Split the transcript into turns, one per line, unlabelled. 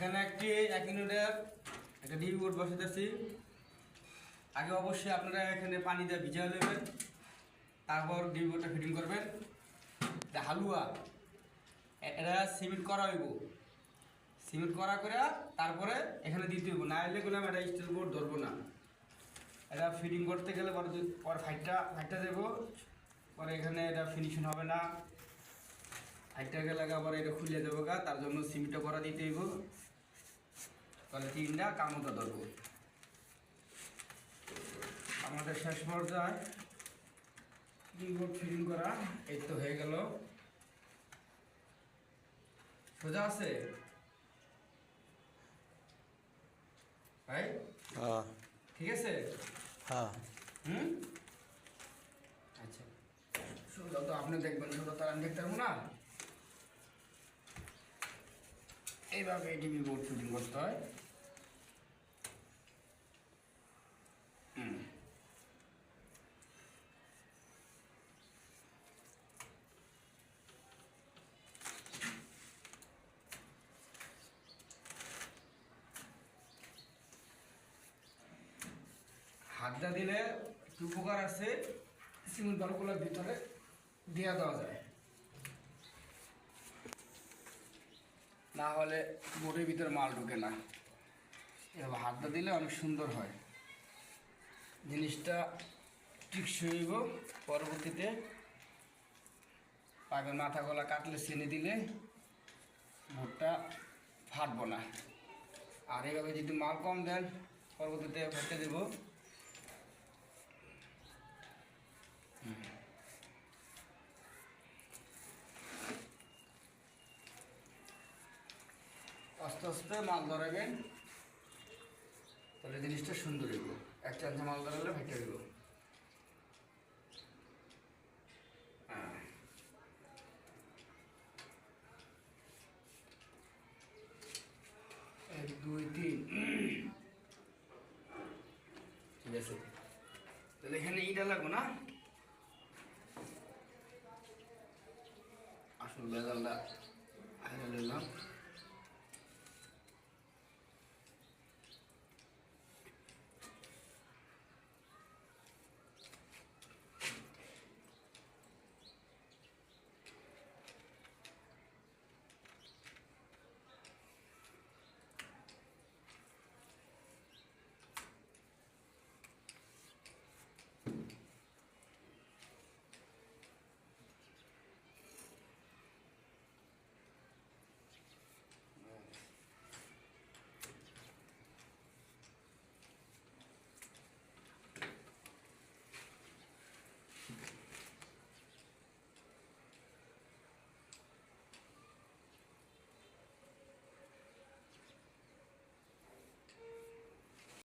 এখানে একটি 1 ইউনিটের একটা ডিবি বোর্ড বসাতেছি। আগে অবশ্যই আপনারা এখানে পানি দিয়ে ভিজিয়ে নেবেন, তারপর ডিবি বোর্ডটা ফিটিং করবেন। এটা হালুয়া, এটা সিমেন্ট করা হইব, সিমেন্ট করা করে তারপরে এখানে দিতে হইব, না এলে কোনো এটা স্টিল বোর্ড ধরবো না। এটা ফিটিং করতে গেলে পরে ফাইটটা দেবো, পরে এখানে এটা ফিনিশিং হবে না। ফাইটটা গেলে আবার এটা খুলে দেবো গা, তার জন্য সিমেন্টটা করা দিতে হইব, তাহলে তিনটা কামতা ধরবো। আমাদের শেষ পর্যায়ে কিবোর্ড ফিটিং করা এই তো হয়ে গেল। সোজা আছে ভাই?
হ্যাঁ
ঠিক আছে।
হ্যাঁ
আচ্ছা, সোজা তো আপনি দেখবেন, সোজা তো আমি দেখতে পারবো না। এইভাবে ডিবি বোর্ড ফিটিং করতে হয়। হাতটা দিলে একটু উপকার আছে, সিমেন্ট বালগুলোর ভিতরে দেওয়া দেওয়া যায়, না হলে বোর্ডের ভিতরে মাল ঢুকে না। এবার হাতটা দিলে অনেক সুন্দর হয়, জিনিসটা টিকসই হইব। পরবর্তীতে পাইপের মাথা গলা কাটলে ছেনে দিলে বোর্ডটা ফাটবো না। আর এইভাবে যদি মাল কম দেন পরবর্তীতে ফাটতে দেব। আস্তে আস্তে মাল ধরাবেন, তাহলে জিনিসটা সুন্দর হইব। এক চান্সে মাল ধরালে ফেটে হইব। হ্যাঁ, 1 2 3 ঠিক আছে। তাহলে এখানে ইটা লাগবো না, আসল বেজালটা আগে নিলাম।